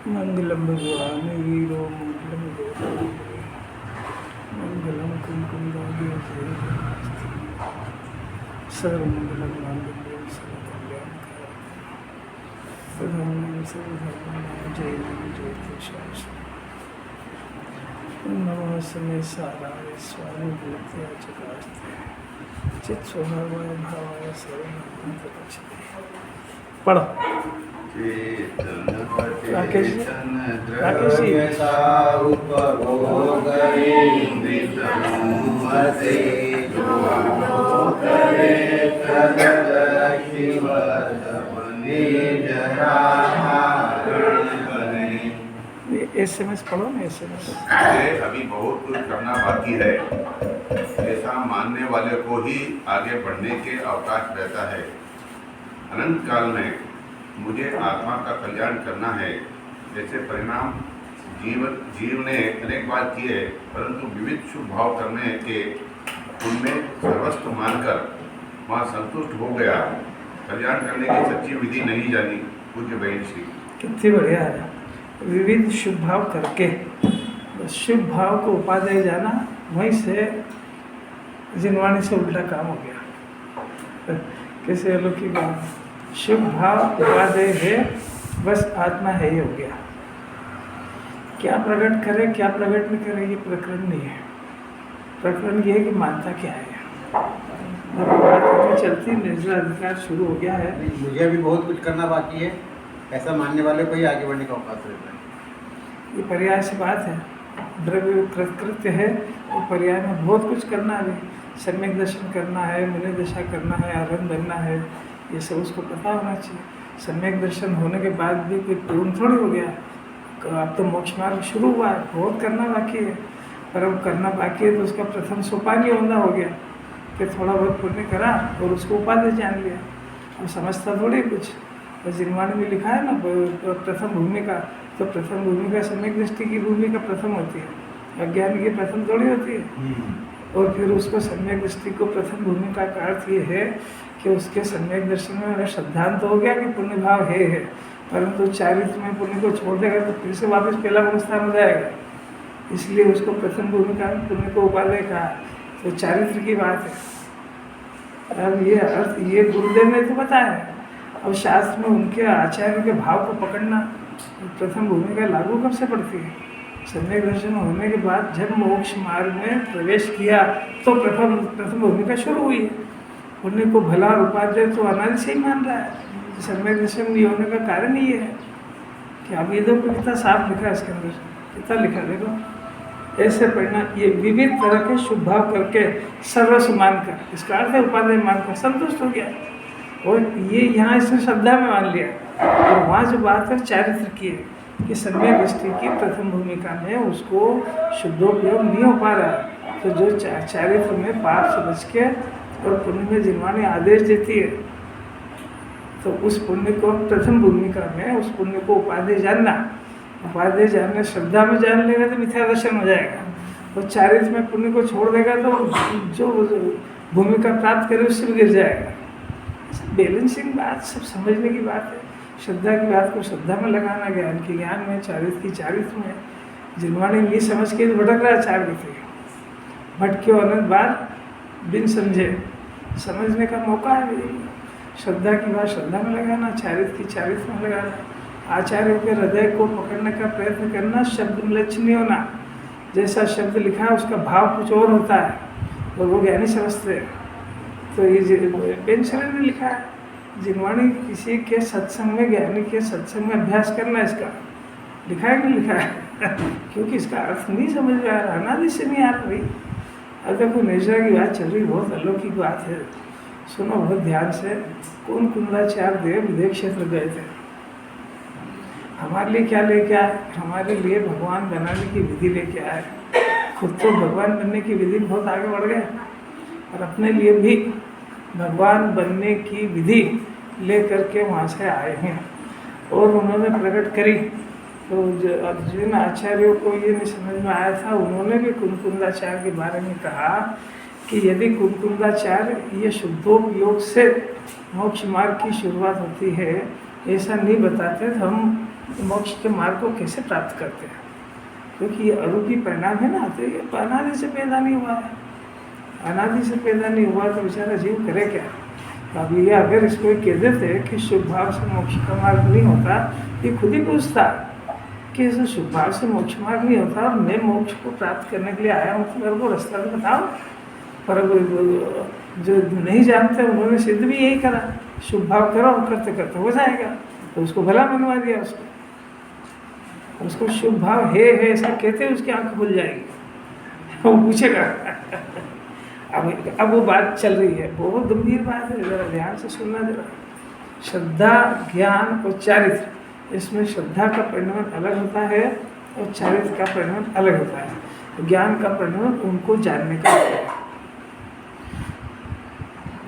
मंगलम भगवान वीरो मंगलम गोपाल मंगलम कुमकुंदागे सर्वमंगलम मांगल्यम सर्वकल्याणकारिणं प्रधानं सर्वधर्माणां जय शास्त्र नमः समय साराय स्वामी भूत्या चकास्ते चित स्वभावाय भावाय सर्वं प्रकटते। पढ़ो राकेश जी। SMS पढ़ो ना SMS। अभी बहुत कुछ करना बाकी है ऐसा मानने वाले को ही आगे बढ़ने के अवकाश रहता है। अनंत काल में मुझे आत्मा का कल्याण करना है जैसे परिणाम जीव ने अनेक बार किए, परंतु विविध शुभ भाव करने के उनमें सर्वस्व मानकर वहाँ संतुष्ट हो गया। कल्याण करने की सच्ची विधि नहीं जानी। पूज्य बहन श्री कितनी बढ़िया है। विविध शुभ भाव करके बस शुभ भाव को उपादेय जाना, वहीं से जिनवाणी से उल्टा काम हो गया। कैसे अलौकिक बात, शुभ भाव उपादेय है, बस आत्मा है ही हो गया। क्या प्रकट करे क्या प्रकट नहीं करे ये प्रकरण नहीं है। प्रकरण ये है कि मानता क्या है। जब बात चलती निर्जल अधिकार शुरू हो गया है। मुझे अभी बहुत कुछ करना बाकी है ऐसा मानने वाले को ही आगे बढ़ने का अवकाश रहता है। ये पर्याय से बात है। द्रव्य कृत्य है वो पर्याय में बहुत कुछ करना है। सम्यक दर्शन करना है, मुनि दशा करना है, आनंद बनना है, ये सब उसको पता होना चाहिए। सम्यक दर्शन होने के बाद भी कोई पूर्ण थोड़ी हो गया। अब तो मोक्ष मार्ग शुरू हुआ है, बहुत करना बाकी है। पर अब करना बाकी है तो उसका प्रथम सोपान ही होना हो गया कि थोड़ा बहुत पुण्य करा और उसको उपाधि जान लिया। अब समझता थोड़ी कुछ। तो जिनवाणी में लिखा है ना प्रथम भूमिका, तो प्रथम भूमिका सम्यक दृष्टि की भूमिका प्रथम होती है, अज्ञान की प्रथम थोड़ी होती है। और फिर उसको सम्यक दृष्टि को प्रथम भूमिका का अर्थ ये है कि उसके सम्यक दर्शन में श्रद्धांत तो हो गया कि पुण्य भाव है, परंतु चारित्र में पुण्य को छोड़ देगा तो फिर से वापस पहला अवस्था में जाएगा। इसलिए उसको प्रथम भूमिका में पुण्य को उपादेय कहा। तो चारित्र की बात है। अब ये अर्थ ये गुरुदेव ने तो बताया। अब शास्त्र में उनके आचार्य के भाव को पकड़ना, प्रथम भूमिका लागू कब से पड़ती है? सम्यक दर्शन होने के बाद जब मोक्ष मार्ग में प्रवेश किया तो प्रथम भूमिका शुरू हुई है। पुण्य को भला और उपादेय तो अनादि से ही मान रहा है। सम्यक दर्शन नहीं होने का कारण ये है कि अब वेदों को कितना साफ लिखा है इसके अंदर, कितना लिखा देखो। ऐसे परिणाम ये विविध तरह के शुभ भाव करके सर्वस्व मानकर, इसका अर्थ है उपादेय मानकर संतुष्ट हो गया। और ये यहाँ इसने श्रद्धा में मान लिया। और वहाँ जो बात है चारित्र की है कि सम्यक दृष्टि की प्रथम भूमिका में उसको शुद्धोपयोग नहीं हो पा रहा है। तो जो चारित्र में पाप से बच के और पुण्य में जिनवाणी आदेश देती है, तो उस पुण्य को प्रथम भूमिका में उस पुण्य को उपादेय जानना, उपादेय जानने श्रद्धा में जान लेगा तो मिथ्या दर्शन हो जाएगा। और चारित्र में पुण्य को छोड़ देगा तो जो भूमिका प्राप्त करे उससे भी गिर जाएगा। बैलेंसिंग बात सब समझने की बात है। श्रद्धा की बात को श्रद्धा में लगाना, ज्ञान की ज्ञान में, चारित्र की चारित्र में। जिनवाणी नहीं समझ के तो भटक रहा है चारित्र, भटके अनंत बार बिन समझे। समझने का मौका है। श्रद्धा की बात श्रद्धा में लगाना, चारित्र की चारित्र में लगाना, आचार्यों के हृदय को पकड़ने का प्रयत्न करना, शब्द लक्ष्य नहीं होना। जैसा शब्द लिखा है उसका भाव कुछ और होता है और वो ज्ञानी समझते हैं। तो ये पेंशनर ने लिखा है जिनवाणी किसी के सत्संग में, ज्ञानी के सत्संग में अभ्यास करना, इसका लिखा है कि लिखा है क्योंकि इसका अर्थ नहीं समझ में आ रहा, अनादि से नहीं आ रही। अगर कोई निजरा की बात चल रही, बहुत अलौकिक बात है, सुनो बहुत ध्यान से। कौन कुंदाचार्य देव विदेह क्षेत्र गए थे, हमारे लिए क्या लेके आए? हमारे लिए भगवान बनाने की विधि लेके आए। खुद तो भगवान बनने की विधि में बहुत आगे बढ़ गए और अपने लिए भी भगवान बनने की विधि ले करके वहाँ से आए हैं और उन्होंने प्रकट करी। तो जिन आचार्यों को ये नहीं समझ में आया था, उन्होंने भी कुंकुंदाचार्य के बारे में कहा कि यदि कुंकुंदाचार्य ये शुद्धोपयोग से मोक्ष मार्ग की शुरुआत होती है ऐसा नहीं बताते तो हम मोक्ष के मार्ग को कैसे प्राप्त करते हैं? क्योंकि ये अरूपी परिणाम है ना, तो ये अनादि से पैदा नहीं हुआ है। अनादि से पैदा नहीं हुआ तो बेचारा जीव करे क्या? अब ये अगर इसको कह देते कि शुभ भाव से मोक्ष का मार्ग नहीं होता, ये खुद ही पूछता कि इस शुभ भाव से मोक्ष मार्ग नहीं होता और मैं मोक्ष को प्राप्त करने के लिए आया हूँ, तो मेरे को रास्ता तो बताओ। पर जो नहीं जानते उन्होंने सिद्ध भी यही करा, शुभ भाव करो, करते करते हो जाएगा। तो उसको भला मनवा दिया उसको शुभ भाव है ऐसा कहते उसकी आंख खुल जाएगी, वो पूछेगा। अब वो बात चल रही है, बहुत गंभीर बात है, जरा ध्यान से सुनना जरा। श्रद्धा, ज्ञान और चारित्र, इसमें श्रद्धा का परिणाम अलग होता है और चारित्र का परिणाम अलग होता है। ज्ञान का परिणाम उनको जानने का होता है।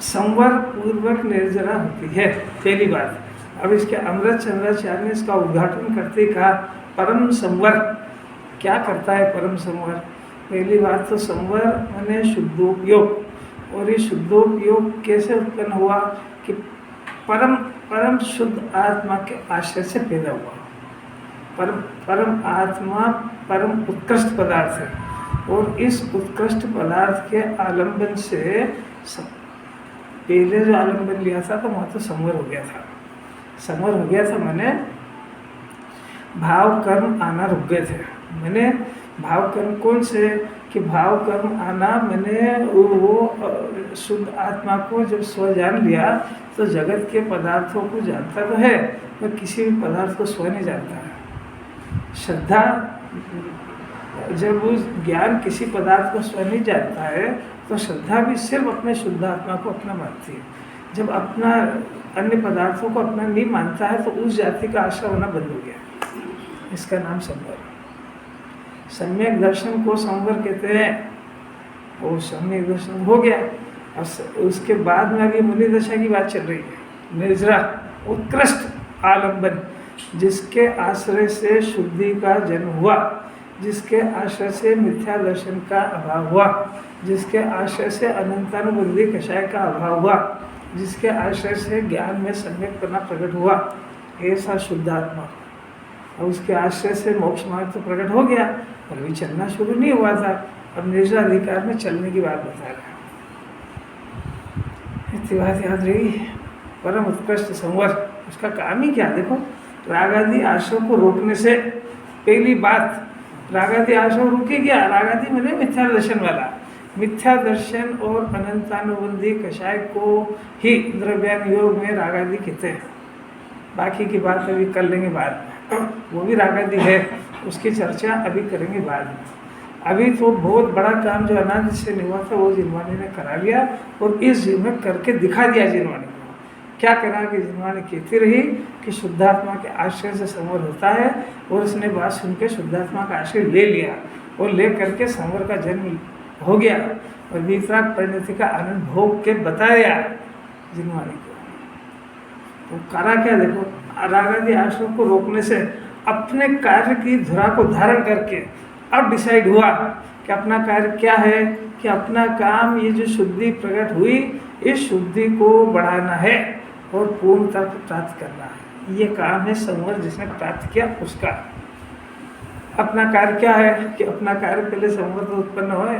संवर पूर्वक निर्जरा होती है, पहली बात। अब इसके अमृत चंद्राचार्य ने इसका उद्घाटन करते कहा परम संवर। क्या करता है परम संवर? पहली बात तो संवर माने शुद्धोपयोग, और ये शुद्धोपयोग कैसे उत्पन्न हुआ कि परम शुद्ध आत्मा के आश्रय से पैदा हुआ। परम आत्मा परम उत्कृष्ट पदार्थ है, और इस उत्कृष्ट पदार्थ के आलंबन से पहले जो आलंबन लिया था तो वहाँ तो संवर हो गया था। संवर हो गया था मैंने भाव कर्म आना रुक गए थे। मैंने भाव कर्म कौन से कि भाव कर्म आना मैंने वो शुद्ध आत्मा को जब स्व जान लिया तो जगत के पदार्थों को जानता तो है, पर किसी भी पदार्थ को स्व नहीं जानता है। श्रद्धा, जब वो ज्ञान किसी पदार्थ को स्व नहीं जानता है तो श्रद्धा भी सिर्फ अपने शुद्ध आत्मा को अपना मानती है। जब अपना अन्य पदार्थों को अपना नहीं मानता है तो उस जाति का आश्रय होना बंद हो गया। इसका नाम संवर। सम्यक दर्शन को संवर कहते हैं। वो सम्यक दर्शन हो गया, और उसके बाद में अभी मुनि दशा की बात चल रही है। निर्जरा, उत्कृष्ट आलंबन, जिसके आश्रय से शुद्धि का जन्म हुआ, जिसके आश्रय से मिथ्या दर्शन का अभाव हुआ, जिसके आश्रय से अनंतानुबंधी कषाय का अभाव हुआ, जिसके आश्रय से ज्ञान में सम्यकपना प्रकट हुआ, ऐसा शुद्ध आत्मा। और उसके आश्रय से मोक्ष मार्ग तो प्रकट हो गया, पर अभी चलना शुरू नहीं हुआ था। अब निर्जरा अधिकार में चलने की बात बता रहा है। इतनी बात याद रही। परम उत्कृष्ट संवर, उसका काम ही क्या? देखो, रागादि आश्रय को रोकने से पहली बात, रागादि आश्रय रुके गया। रागादि मैंने मिथ्या दर्शन वाला, मिथ्या दर्शन और अनंतानुबंधी कषाय को ही द्रव्यान योग में रागादि कहते हैं। बाकी की बात अभी कर लेंगे बाद में, वो भी रागादि है, उसकी चर्चा अभी करेंगे बाद में। अभी तो बहुत बड़ा काम जो अनादि से नहीं हुआ था वो जिनवाणी ने करा लिया, और इस जीव में करके दिखा दिया जिनवाणी को। क्या करा कि जिनवाणी कहती रही कि शुद्धात्मा के आश्रय से संवर होता है, और उसने बात सुन के शुद्धात्मा का आश्रय ले लिया, और ले करके संवर का जन्म हो गया, और वितराग परिणति का आनंद भोग के बताया जिनवाणी को। तो करा क्या? देखो, रागादि आश्रय को रोकने से अपने कार्य की धुरा को धारण करके अब डिसाइड हुआ कि अपना कार्य क्या है, कि अपना काम ये जो शुद्धि प्रकट हुई, इस शुद्धि को बढ़ाना है और पूर्णता प्राप्त करना है। ये काम है संवर जिसने प्राप्त किया उसका। अपना कार्य क्या है कि अपना कार्य पहले संवर तो उत्पन्न होए,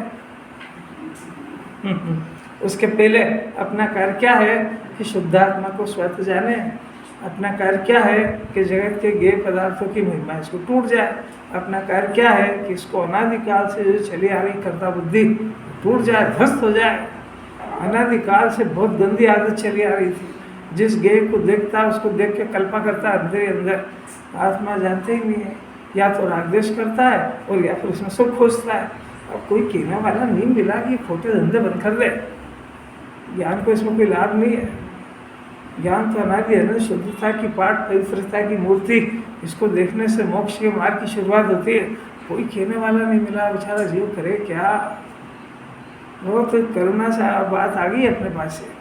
उसके पहले अपना कार्य क्या है कि शुद्धात्मा को स्वतः जाने। अपना कार्य क्या है कि जगत के गेय पदार्थों की महिमा इसको टूट जाए। अपना कार्य क्या है कि इसको अनादिकाल से जो चली आ रही कर्ता बुद्धि टूट जाए, ध्वस्त हो जाए। अनादिकाल से बहुत गंदी आदत चली आ रही थी, जिस गेय को देखता है उसको देख के कल्पना करता है अंदर ही अंदर, आत्मा जानते ही नहीं है, या तो रागद्वेष करता है और या फिर उसमें सुख खोजता है। अब कोई कहने वाला नहीं मिला कि खोटे धंधे बंद कर दे, ज्ञान को इसमें कोई लाभ नहीं है। ज्ञान तो अनादि है ना, शुद्धता की पाठ, पवित्रता की मूर्ति, इसको देखने से मोक्ष के मार्ग की शुरुआत होती है। कोई कहने वाला नहीं मिला, बेचारा जीव करे क्या? बहुत करुणा से बात आ गई अपने पास से।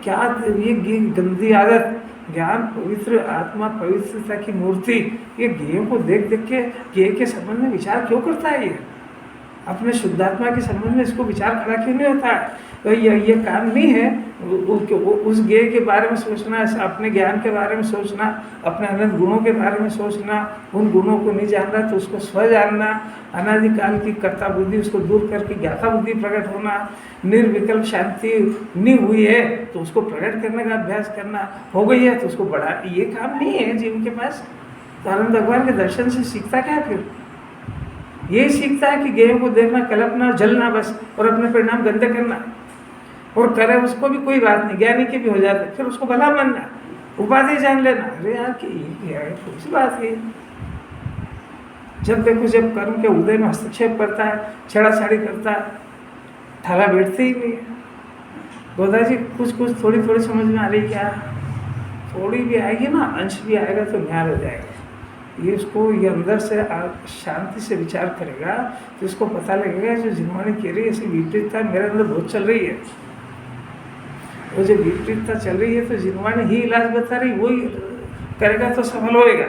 क्या ये गंदी आदत, ज्ञान पवित्र, आत्मा पवित्रता की मूर्ति, ये गेयों को देख देख के गेय के संबंध में विचार क्यों करता है? ये अपने शुद्धात्मा के संबंध में इसको विचार खड़ा क्यों नहीं होता है? तो ये काम नहीं है उस ज्ञेय के बारे में सोचना, ऐसा अपने ज्ञान के बारे में सोचना, अपने अनंत गुणों के बारे में सोचना, उन गुणों को नहीं जानना तो उसको स्व जानना, अनादिकाल की कर्ता बुद्धि उसको दूर करके ज्ञाता बुद्धि प्रकट होना, निर्विकल्प शांति नहीं हुई है तो उसको प्रकट करने का अभ्यास करना, हो गई है तो उसको बढ़ा। ये काम नहीं है जीव के पास। तो आनंद भगवान के दर्शन से सीखता क्या फिर? ये सीखता है कि गेयों को देखना, कल्पना, जलना बस, और अपने परिणाम गंदे करना, और करे उसको भी कोई बात नहीं, ज्ञानी के भी हो जाते, फिर उसको भला मानना, उपाधि जान लेना। अरे यार कि कौन सी बात है? जब देखो जब कर्म के उदय में हस्तक्षेप करता है, छेड़ाछाड़ी करता है, थाला बैठते ही नहीं है। गोदा जी कुछ थोड़ी समझ में आ रही क्या? थोड़ी भी आएगी ना, अंश भी आएगा तो न्याय हो जाएगा। ये अंदर से शांति से विचार करेगा तो इसको पता लगेगा जो जिनवाणी कह रही है ऐसी विपरीतता मेरे अंदर बहुत चल रही है। वो जो विपरीतता चल रही है तो जिनवाणी ही इलाज बता रही, वही करेगा तो सफल होएगा।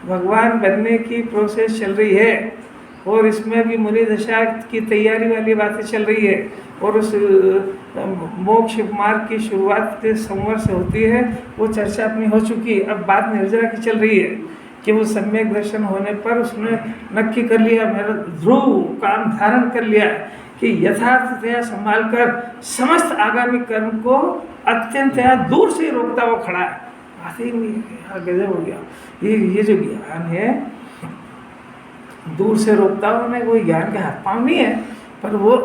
भगवान बनने की प्रोसेस चल रही है और इसमें भी मुनि दशा की तैयारी वाली बातें चल रही है, और उस मोक्ष मार्ग की शुरुआत के संवर से होती है, वो चर्चा अपनी हो चुकी। अब बात निर्जरा की चल रही है कि वो सम्यक दर्शन होने पर उसने नक्की कर लिया, मेरा ध्रुव काम धारण कर लिया कि यथार्थतया संभाल कर समस्त आगामी कर्म को अत्यंतया दूर से रोकता हुआ खड़ा है। बात ही नहीं है, गजब हो गया। ये जो ज्ञान है दूर से रोकता हुआ, नहीं कोई ज्ञान के हाथ पाँव नहीं है, पर वो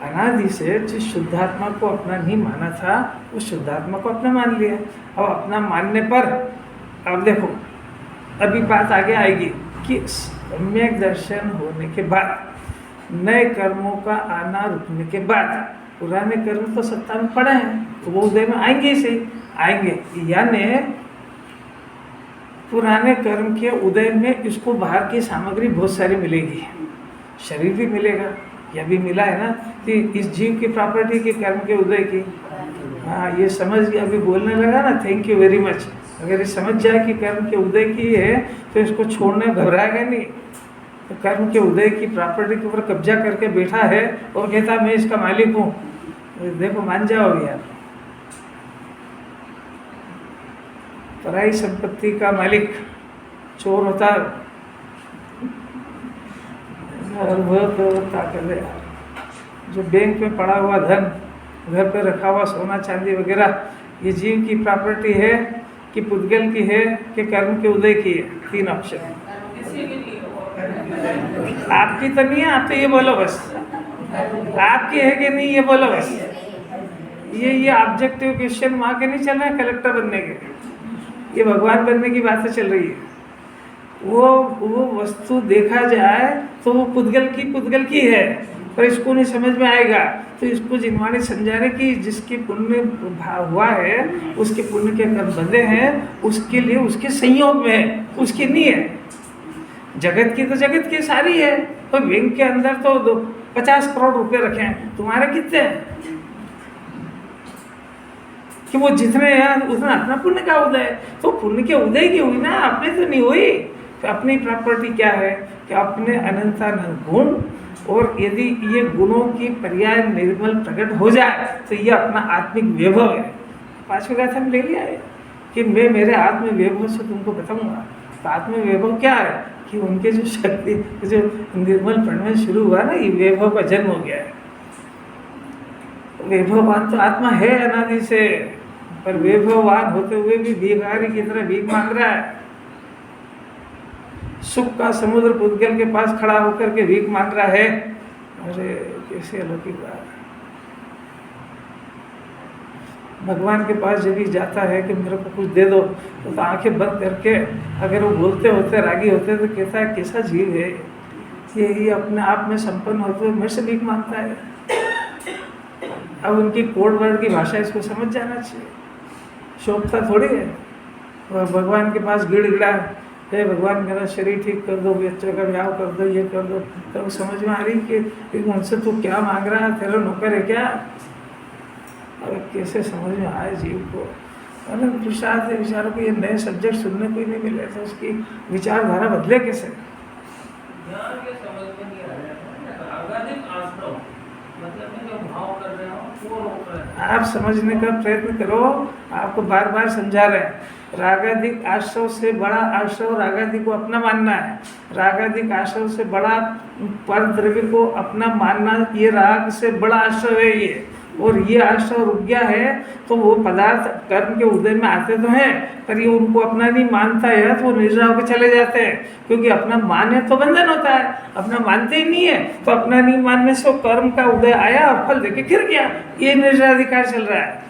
अनादि से जिस शुद्धात्मा को अपना नहीं माना था उस शुद्धात्मा को अपना मान लिया। अब अपना मानने पर अब देखो अभी बात आगे आएगी कि सम्यक दर्शन होने के बाद नए कर्मों का आना रुकने के बाद पुराने कर्म तो सत्ता में पड़े हैं तो वो उदय में आएंगे ही सही आएंगे, यानी पुराने कर्म के उदय में इसको बाहर की सामग्री बहुत सारी मिलेगी, शरीर भी मिलेगा, यह भी मिला है ना कि इस जीव की प्रॉपर्टी के कर्म के उदय की। हाँ ये समझ गया, अभी बोलने लगा ना, थैंक यू वेरी मच। अगर ये समझ जाए कि कर्म के उदय की है तो इसको छोड़ने घबराएगा नहीं। तो कर्म के उदय की प्रॉपर्टी के ऊपर कब्जा करके बैठा है और कहता मैं इसका मालिक हूँ, देखो मान जाओगे यार। पराई संपत्ति का मालिक चोर होता है और वो तो ताकत है। जो बैंक में पड़ा हुआ धन, घर पे रखा हुआ सोना चांदी वगैरह, ये जीव की प्रॉपर्टी है कि पुद्गल की है कि कर्म के उदय की है? तीन ऑप्शन है। आपकी तो नहीं है, आप तो ये बोलो बस, आपकी है कि नहीं ये बोलो बस। ये ऑब्जेक्टिव क्वेश्चन वहाँ के नहीं चल रहे हैं कलेक्टर बनने के, ये भगवान बनने की बातें चल रही है। वो वस्तु देखा जाए तो वो पुद्गल की है, पर इसको नहीं समझ में आएगा तो इसको जिनवाणी समझा रहे कि जिसके पुण्य हुआ है उसके पुण्य के कर्म बंधे हैं, उसके लिए उसके संयोग में है, उसकी नहीं है। जगत की तो जगत की सारी है, तो बैंक के अंदर तो 50 करोड़ रुपए रखे हैं, तुम्हारे कितने हैं? कि वो जितने हैं उतना अपना पुण्य का उदय है। तो पुण्य के उदय की हुई ना, अपने तो नहीं हुई। तो अपनी प्रॉपर्टी क्या है कि अपने अनंतानंत गुण, और यदि ये गुणों की पर्याय निर्मल प्रकट हो जाए तो ये अपना आत्मिक वैभव है। पांचवें गाथा में ले लिया है कि मैं मेरे आत्म वैभव से तुमको बताऊंगा। तो आत्म वैभव क्या है कि उनके जो शक्ति जो निर्मल प्रणव शुरू हुआ ना, ये वैभव का जन्म हो गया है। वैभववान तो आत्मा है अनादि से, पर वैभववान होते हुए भी भिखारी की तरह भीख मांग रहा है। सुख का समुद्र पुद्गल के पास खड़ा होकर के भीख मांग रहा है। अरे कैसे अलौकिक बात है। भगवान के पास जब भी जाता है कि मेरे को कुछ दे दो, तो आंखें बंद करके अगर वो बोलते होते रागी होते तो कहता है कैसा जीव है ये अपने आप में संपन्न होते हुए मेरे से भीख मांगता है। अब उनकी कोड वर्ड की भाषा इसको समझ जाना चाहिए, शोभता थोड़ी है। और भगवान के पास गिड़गिड़ा, हे भगवान मेरा शरीर ठीक कर दो, बच्चों का ब्याह कर दो, ये कर दो, तो समझ में आ रही कि उनसे तू क्या मांग रहा है, तेरा नौकर है क्या? और कैसे समझ में आए जीव को। अनंत प्रसाद है बेचारों को, ये नए सब्जेक्ट सुनने को ही नहीं मिले, तो उसकी विचारधारा बदले कैसे? आप समझने का प्रयत्न करो। आपको बार बार समझा रहे हैं, रागाधिक आश्रव से बड़ा आश्रव रागाधिक को अपना मानना है। रागाधिक आश्रव से बड़ा पर द्रव्य को अपना मानना, ये राग से बड़ा आश्रव है ये। और ये आश्रव रुक गया है तो वो पदार्थ कर्म के उदय में आते तो हैं, पर ये उनको अपना नहीं मानता है तो वो निर्जरा होकर चले जाते हैं। क्योंकि अपना माने तो बंधन होता है, अपना मानते ही नहीं है तो अपना नहीं मानने से कर्म का उदय आया और फल देके गिर गया। ये निर्जराधिकार चल रहा है।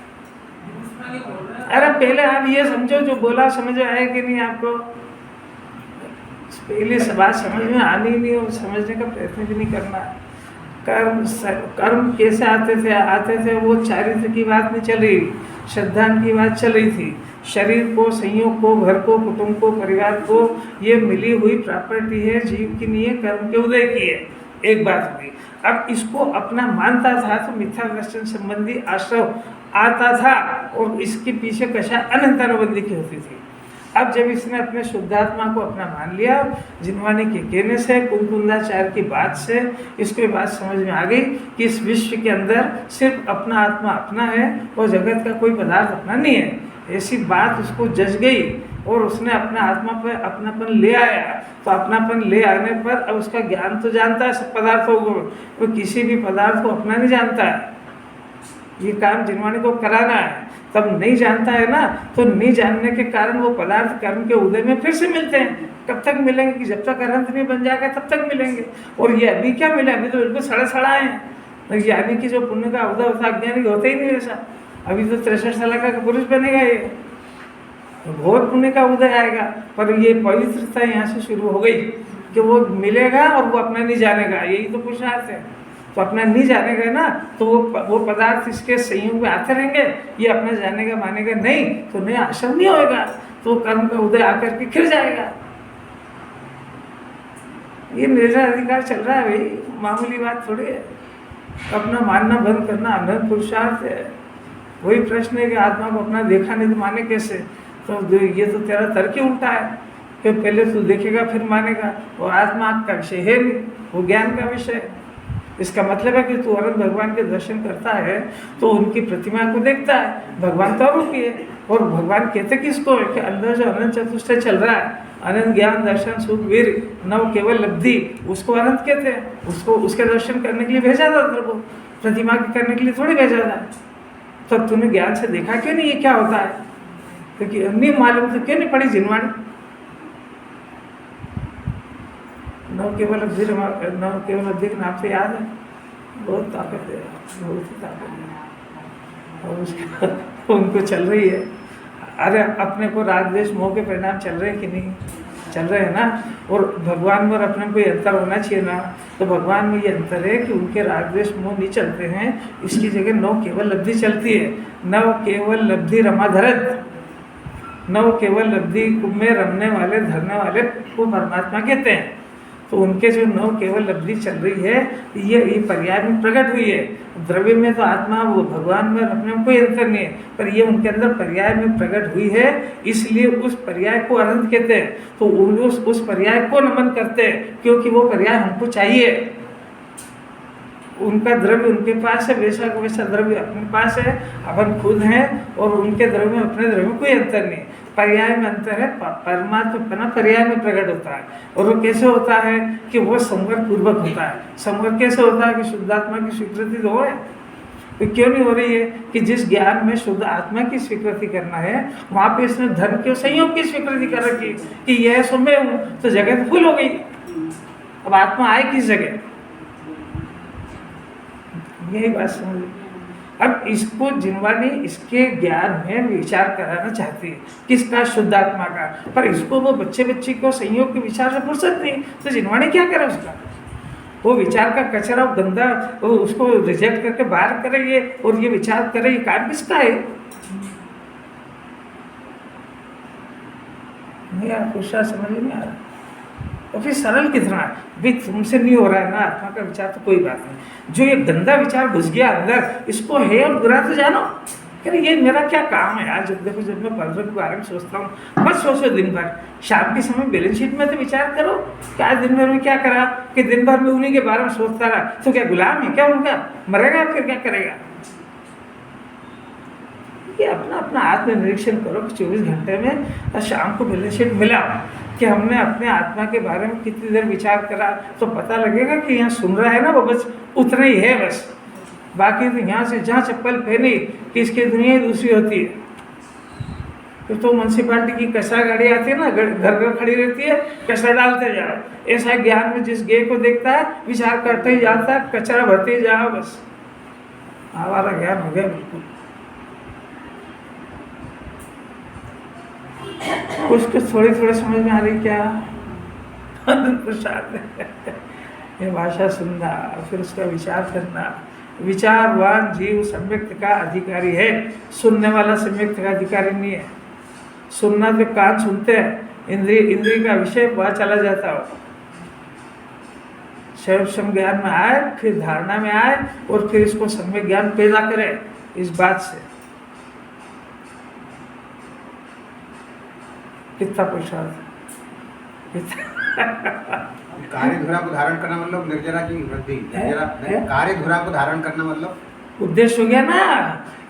अरे पहले आप ये समझो, जो बोला समझ में आया कि नहीं आपको? पहले बात समझ में आनी नहीं और समझने का प्रयत्न भी नहीं करना। कर्म कैसे आते थे वो चारित्र की बात नहीं चल रही, श्रद्धा की बात चल रही थी। शरीर को, संयोग को, घर को, कुटुंब को, परिवार को, ये मिली हुई प्रॉपर्टी है, जीव की नहीं है, कर्म के उदय की है। एक बात हुई। अब इसको अपना मानता था तो मिथ्या दर्शन संबंधी आश्रव आता था और इसके पीछे कशा अनंत अनुबंधी की होती थी। अब जब इसने अपने शुद्धात्मा को अपना मान लिया, जिनवानी के कहने से, कुंकुंदाचार्य की बात से इसको बात समझ में आ गई कि इस विश्व के अंदर सिर्फ अपना आत्मा अपना है और जगत का कोई पदार्थ अपना नहीं है। ऐसी बात उसको जज गई और उसने अपना आत्मा पर अपनापन ले आया। तो अपनापन ले आने पर अब उसका ज्ञान तो जानता है सब पदार्थों को, वो किसी भी पदार्थ को अपना नहीं जानता है। ये काम जिनवानी को कराना है। तब नहीं जानता है ना, तो नहीं जानने के कारण वो पदार्थ कर्म के उदय में फिर से मिलते हैं। कब तक मिलेंगे? कि जब तक अनंत नहीं बन जाएगा तब तक मिलेंगे। और ये अभी क्या मिला? अभी तो बिल्कुल सड़ा है। ज्ञानी की जो पुण्य का उदय होता है, अज्ञानी होता ही नहीं वैसा। अभी तो 63 साल का पुरुष बनेगा ये, तो बहुत पुण्य का उदय आएगा। पर ये पवित्रता यहाँ से शुरू हो गई कि वो मिलेगा और वो अपना नहीं जानेगा। यही तो पुरुषार्थ है। तो अपना नहीं जानेगा ना, तो वो पदार्थ इसके संयोग में आते रहेंगे। ये अपना जानेगा मानेगा नहीं तो नहीं, आश्रम नहीं होगा, तो कर्म का उदय आकर के खिल जाएगा। ये निर्जराधिकार चल रहा है भाई, मामूली बात थोड़ी है। अपना मानना बंद करना अनंत पुरुषार्थ है। वही प्रश्न है कि आत्मा को अपना देखा नहीं तो माने कैसे? तो ये तो तेरा तर्क ही उल्टा है कि पहले तू देखेगा फिर मानेगा। और आत्मा का विषय है नहीं, वो ज्ञान का विषय है। इसका मतलब है कि तू अनंत भगवान के दर्शन करता है तो उनकी प्रतिमा को देखता है। भगवान तो रूप ही है। और भगवान कहते किसको है कि अंदर जो अनंत चतुष्टय चल रहा है, अनंत ज्ञान दर्शन सुख वीर नव केवल लब्धि, उसको अनंत कहते हैं। उसको उसके दर्शन करने के लिए भेजा था तेरे को, प्रतिमा के करने के लिए थोड़ी भेजा था। तब तूने ज्ञान से देखा क्यों नहीं ये क्या होता है? क्योंकि नहीं मालूम तो क्यों नहीं पड़ी जिनवाणी? नव केवल अधिक नाम से याद है, बहुत ताकत है, बहुत ही ताकत है। और उसके उनको चल रही है। अरे अपने को राग द्वेष मोह के परिणाम चल रहे हैं कि नहीं? चल रहे हैं ना। और भगवान में अपने को ये अंतर होना चाहिए ना। तो भगवान में ये अंतर है कि उनके राग द्वेष मोह नहीं चलते हैं, इसकी जगह नव केवल लब्धि चलती है। नव केवल लब्धि रमाधरत, नव केवल लब्धि में रमने वाले धरने वाले को परमात्मा कहते हैं। तो उनके जो नव केवल लब्धि चल रही है, ये पर्याय में प्रकट हुई है। द्रव्य में तो आत्मा वो भगवान में अपने में कोई अंतर नहीं है, पर ये उनके अंदर पर्याय में प्रकट हुई है, इसलिए उस पर्याय को अनंत कहते हैं। तो उस पर्याय को नमन करते हैं, क्योंकि वो पर्याय हमको चाहिए। उनका द्रव्य उनके पास है, वैसा का वैसा द्रव्य अपने पास है, अपन खुद हैं। और उनके द्रव्य में अपने द्रव्य में कोई अंतर नहीं, पर्याय में अंतर है। परमात्मा पर्याय में प्रकट होता है। और वो कैसे होता है कि वो संवर पूर्वक होता है। संवर कैसे होता है कि शुद्धात्मा की स्वीकृति तो है। तो क्यों नहीं हो रही है कि जिस ज्ञान में शुद्ध आत्मा की स्वीकृति करना है, वहाँ पे इसने धर्म के संयोग की स्वीकृति कर रखी कि यह सो मैं हूँ, तो जगह फुल हो गई। अब आत्मा आए किस जगह? यही बात समझ। अब इसको जिनवानी इसके ज्ञान में विचार कराना चाहती है, किसका? शुद्धात्मा का। पर इसको वो बच्ची को संयोग के विचार से फुर्सत नहीं, तो जिनवानी क्या करे उसका? वो विचार का कचरा गंदा वो उसको रिजेक्ट करके बाहर करेंगे और ये विचार करे, ये काम किसका है? नहीं यार, कुछ समझ नहीं आ रहा। और फिर सरल कितना है भाई, तुमसे नहीं हो रहा है ना आत्मा का विचार तो कोई बात नहीं। जो ये गंदा विचार घुस गया अंदर, इसको है और बुरा तो जानो। अरे ये मेरा क्या काम है यार? जब देखो, जब मैं परसों के बारे में सोचता हूँ, बस सोचो दिन भर। शाम के समय बैलेंस शीट में तो विचार करो कि आज दिन भर में क्या करा, कि दिन भर में उन्हीं के बारे में सोचता रहा तो क्या गुलाम है क्या उनका? मरेगा फिर क्या करेगा? कि अपना अपना आत्मनिरीक्षण करो कि 24 घंटे में और शाम को बैलेंस शीट मिला कि हमने अपने आत्मा के बारे में कितनी देर विचार करा, तो पता लगेगा कि यहाँ सुन रहा है ना वो बस उतना ही है बस। बाकी तो यहाँ से जहाँ चप्पल पहनी कि इसकी दुनिया ही दूसरी होती है। तो म्यूनसिपालिटी की कचरा गाड़ी आती है ना, घर घर खड़ी रहती है, कचरा डालते जाओ। ऐसा ज्ञान में जिस गे को देखता है विचार करते ही जाता है, कचरा भरते ही जाओ बस। हमारा ज्ञान हो गया बिल्कुल। कुछ थोड़ी थोड़ी समझ में आ रही क्या? प्रसाद ये भाषा सुनना, फिर उसका विचार करना। विचारवान जीव सम्यक्त का अधिकारी है, सुनने वाला सम्यक्त का अधिकारी नहीं है। सुनना तो कान सुनते हैं, इंद्रिय का विषय वहाँ चला जाता हो। सर्वसम ज्ञान में आए, फिर धारणा में आए, और फिर इसको सम्यक ज्ञान पैदा करे इस बात से। कितना प्रसाद, कार्य धुरा को धारण करना मतलब निर्जरा की वृद्धि। कार्य धुरा को धारण करना मतलब उद्देश्य हो गया ना।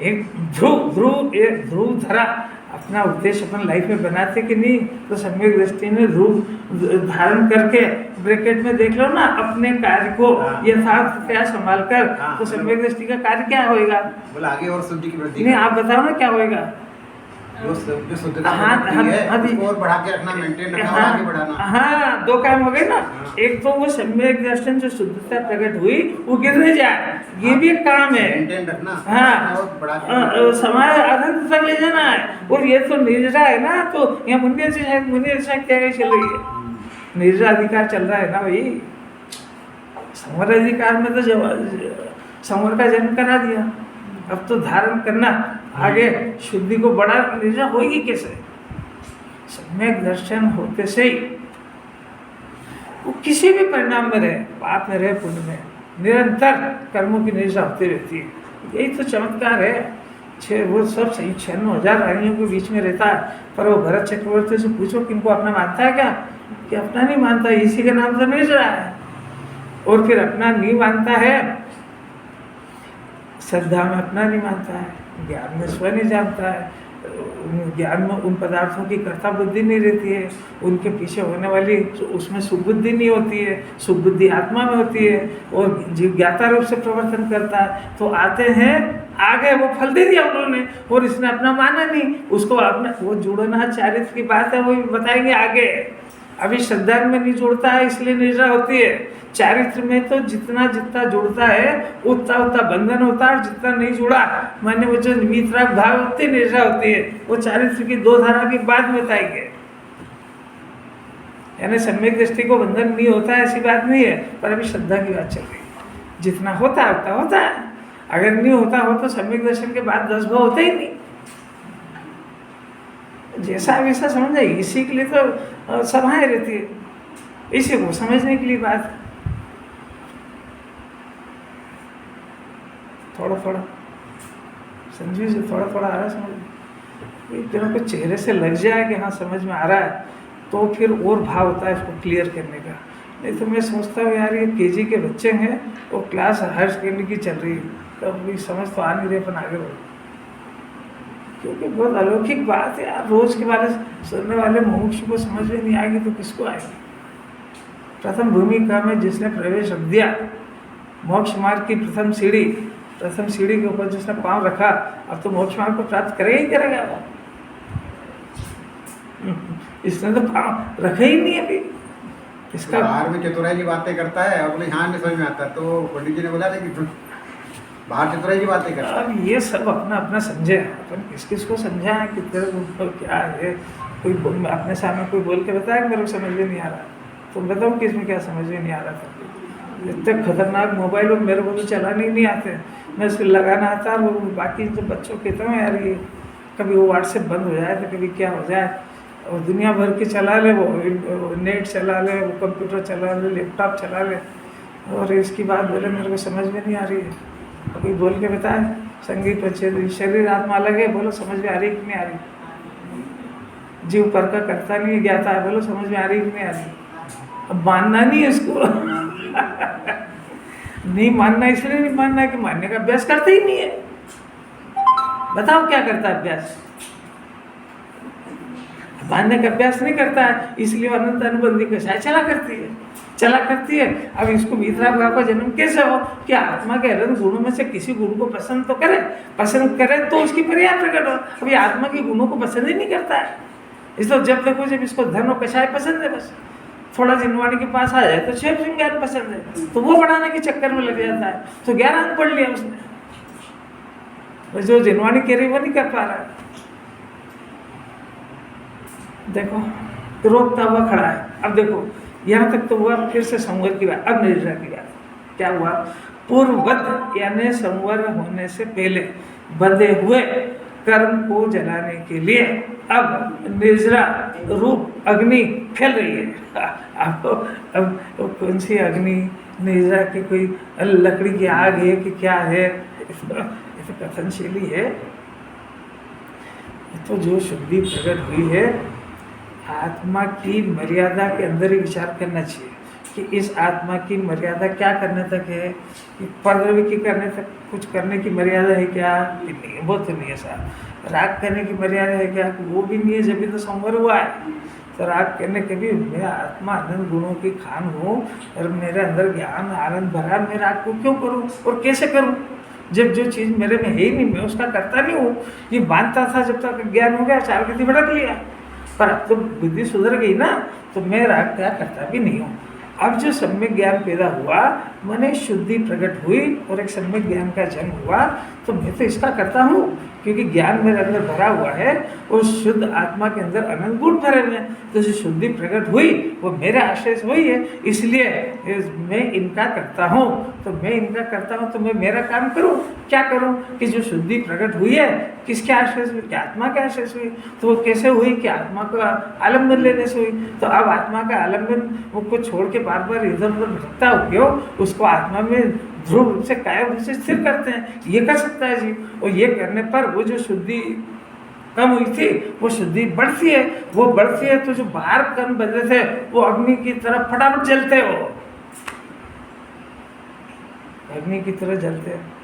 एक ध्रुव धरा अपना उद्देश्य अपन लाइफ में बनाते कि नहीं, तो सम्यक दृष्टि ने ध्रुव धारण करके ब्रैकेट में देख लो ना अपने कार्य को यथार्थ क्या संभाल कर, तो सम्यक दृष्टि का कार्य क्या होएगा? बोला आगे और शुद्धि की वृद्धि। नहीं, आप बताओ ना क्या होएगा? जो शुद्धता और बढ़ा के रखना, मेंटेन रखना और आगे बढ़ाना। हाँ, दो काम हो गए ना। एक तो वो सम्यक दर्शन जो शुद्धता प्रकट हुई वो गिरने जाए, ये भी एक काम है। मेंटेन रखना, हाँ, समाज अनंत तक ले जाना है। और ये तो निर्जरा है ना, तो यहाँ मुनिया से क्या चल रही है? निर्जरा अधिकार चल रहा है ना भाई। संवर अधिकार में तो संवर का जन्म करा दिया, अब तो धारण करना आगे शुद्धि को बढ़ा। निर्जरा होगी कैसे? सम्यक दर्शन होते से ही वो किसी भी परिणाम में रहे, पाप में रहे पुण्य में, निरंतर कर्मों की निर्जरा होती रहती है। यही तो चमत्कार है। वो सब सही 96,000 रानियों के बीच में रहता है, पर वो भरत चक्रवर्ती से पूछो कि इनको अपना मानता है क्या? कि अपना नहीं मानता, इसी के नाम से निर्जरा है। और फिर अपना नहीं मानता है, श्रद्धा में अपना नहीं मानता है, ज्ञान में स्व नहीं जानता है, ज्ञान में उन पदार्थों की कर्ता बुद्धि नहीं रहती है, उनके पीछे होने वाली उसमें सुबुद्धि नहीं होती है, सुबुद्धि आत्मा में होती है, और जीव ज्ञाता रूप से प्रवर्तन करता है। तो आते हैं आगे, वो फल दे दिया उन्होंने, और इसने अपना माना नहीं, उसको अपना वो जुड़ना चारित्र की बात है, वो बताएंगे आगे। अभी श्रद्धा में नहीं जुड़ता है इसलिए निर्जरा होती है। चारित्र में तो जितना जितना जुड़ता है उतना उतना बंधन होता है, जितना नहीं जुड़ा माने वो जो वितराग भाव होती है निर्जरा होती है। वो चारित्र की दो धारा की बात बताएंगे। यानी सम्यक दृष्टि को बंधन नहीं होता है ऐसी बात नहीं है, पर अभी श्रद्धा की बात चल रही है। जितना होता है उतना होता है, अगर नहीं होता हो तो सम्यक दर्शन के बाद 10 भाव होते ही नहीं। जैसा वैसा समझ जाए, इसी के लिए तो सभाएं रहती है, इसी को समझने के लिए बात। थोड़ा थोड़ा समझिए से थोड़ा थोड़ा आ रहा है समझ। एक जन को चेहरे से लग जाए कि हाँ समझ में आ रहा है, तो फिर और भाव होता है इसको क्लियर करने का। नहीं तो मैं सोचता हूँ यार ये केजी के बच्चे हैं और क्लास हायर सेकेंडरी की चल रही है, तो अभी समझ तो आ नहीं रहे अपन आगे बढ़ो, क्योंकि बहुत अलौकिक बात है यार। रोज के बारे सुनने वाले मुमुक्षु को समझ में नहीं आएगी तो किसको आएगी? प्रथम भूमिका में जिसने प्रवेश रख दिया, मोक्ष मार्ग की प्रथम सीढ़ी के ऊपर जिसने पांव रखा, अब तो मोक्ष मार्ग को प्राप्त करेगा ही करेगा वो। इसने तो पांव रखा ही नहीं अभी। इसका बाहर में चतुराई की बातें करता है, अपने यहाँ में समझ में आता है। तो पंडित जी ने बोला था कि बाहर चतुराई की बातें करता है। अब ये सब अपना अपना समझे, अपन किस किस को समझाएं कि तेरे ऊपर क्या है। कोई अपने सामने कोई बोल के बताया मेरे को समझ में नहीं आ रहा, तो बताओ कि इसमें क्या समझ में नहीं आ रहा था। इतने खतरनाक मोबाइल और मेरे को तो चलाने ही नहीं आते, मैं इसको लगाना आता। वो बाकी जो बच्चों कहते हैं यार ये कभी वो व्हाट्सएप बंद हो जाए तो कभी क्या हो जाए, और दुनिया भर की चला ले, वो नेट चला ले, वो कंप्यूटर चला ले, लैपटॉप चला ले, और इसकी बात बोले मेरे को समझ में नहीं आ रही है। कोई बोल के बताए संगीत अच्छे शरीर आत्मा अलग है, बोलो समझ में आ रही कि नहीं आ रही। जीव पर का करता नहीं ज्ञाता है, बोलो समझ में आ रही कि नहीं आ रही। अब मानना नहीं है इसको नहीं मानना इसलिए नहीं मानना कि मानने का अभ्यास करते ही नहीं है। बताओ क्या करता है अभ्यास? मानने का अभ्यास नहीं करता है, इसलिए अनंत अनुबंधी कषाय चला करती है। अब इसको वीतराग भाव का जन्म कैसे हो कि आत्मा के अलग गुणों में से किसी गुण को पसंद तो करे, पसंद करे तो उसकी पर्याय प्रकट हो। अभी आत्मा के गुणों को पसंद ही नहीं करता है, इसलिए जब देखो जब इसको धन और कषाय पसंद है, बस थोड़ा जिनवाणी के पास आ जाए तो क्षेप ज्ञान पसंद है, तो वो बढ़ाने के चक्कर में लग जाता है, तो 11 अंक पढ़ लिया उसने। जो जिनवाणी कह रही वो नहीं कर पा रहा है। देखो रोकता हुआ खड़ा है। अब देखो यहाँ तक तो हुआ, फिर से संवर की बात। अब निर्जरा की बात क्या हुआ? पूर्ववत यानी संवर होने से पहले बंधे हुए कर्म को जलाने के लिए अब निर्जरा रूप अग्नि फैल रही है। अब कौन सी अग्नि? निर्जरा की कोई लकड़ी की आग है कि क्या है? ये तो कथनशीली है। तो जो शुद्धि प्रकट हुई है, आत्मा की मर्यादा के अंदर ही विचार करना चाहिए कि इस आत्मा की मर्यादा क्या करने तक है, कि परद्रव्य की करने तक कुछ करने की मर्यादा है क्या? कि नहीं है, वो तो नहीं है साहब। राग करने की मर्यादा है क्या? वो भी नहीं है, जब भी तो संवर हुआ है। तो राग करने के भी मैं आत्मा आनंद गुणों की खान हूँ और मेरे अंदर ज्ञान आनंद भरा, मैं राग को क्यों करूँ और कैसे करूँ जब जो चीज़ मेरे में है ही नहीं, मैं उसका करता नहीं हूँ। ये मानता था जब तक ज्ञान हो गया, 4 गति भड़क लिया, पर अब तो बुद्धि सुधर गई ना, तो मैं राग क्या करता भी नहीं हूँ। अब जो सम्यक ज्ञान पैदा हुआ, मैंने शुद्धि प्रकट हुई और एक सम्यक ज्ञान का जन्म हुआ, तो मैं तो इसका करता हूँ क्योंकि ज्ञान मेरे अंदर भरा हुआ है और शुद्ध आत्मा के अंदर अनंत गुण भरे हुए हैं। तो जो शुद्धि प्रकट हुई वो मेरे आश्रय से हुई है, इसलिए मैं इनका करता हूँ। तो मैं इनका करता हूँ तो मैं मेरा काम करूँ, क्या करूँ कि जो शुद्धि प्रकट हुई है किसके आश्रय से हुई? कि आत्मा के आश्रय से हुई। तो वो कैसे हुई? कि आत्मा का आलम्बन लेने से हुई। तो अब आत्मा का आलम्बन को छोड़ के बार बार इधर उधर भटकता हो क्यों? उसको आत्मा में ध्रुव रूप से कायम रूप से स्थिर करते हैं, ये कर सकता है जी। और ये करने पर वो जो शुद्धि कम हुई थी वो शुद्धि बढ़ती है, वो बढ़ती है तो जो बाहर कर्म बदले थे वो अग्नि की तरह फटाफट जलते हो, अग्नि की तरह जलते हैं।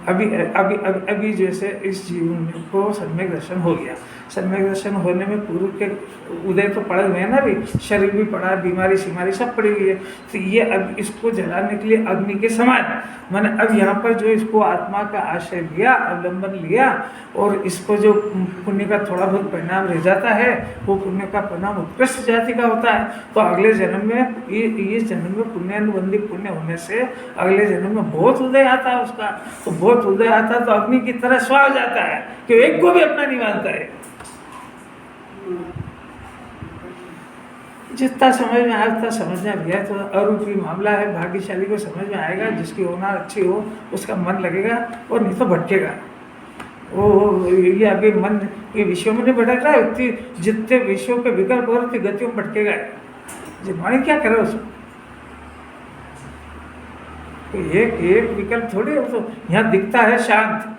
अभी जैसे इस जीवन को सम्यक दर्शन हो गया, सम्यक दर्शन होने में पूर्व के उदय तो पड़े हुए हैं ना, अभी शरीर भी पड़ा, बीमारी सीमारी सब पड़ी हुई है। तो ये अब इसको जलाने के लिए अग्नि के समान, मैंने अब यहाँ पर जो इसको आत्मा का आश्रय लिया, अवलंबन लिया, और इसको जो पुण्य का थोड़ा बहुत परिणाम रह जाता है वो पुण्य का परिणाम उत्कृष्ट जाति का होता है। तो अगले जन्म में ये जन्म में पुण्यानुबंधी पुण्य होने से अगले जन्म में बहुत उदय आता है उसका। तो बहुत उदय आता है तो अग्नि की तरह स्वा हो जाता है कि एक को भी अपना नहीं मानता है। जितना समझ में आया उतना समझना भैया, तो अरूपी मामला है, भाग्यशाली को समझ में आएगा, जिसकी होना अच्छी हो उसका मन लगेगा और नहीं तो भटकेगा। वो ये अभी मन ये विषयों में नहीं भटक रहा है, उतनी जितने विषयों के विकल्प और उतनी गतियों में भटकेगा। जिनवाणी क्या करे उसको? तो एक विकल्प थोड़ी है, तो यहाँ दिखता है शांत,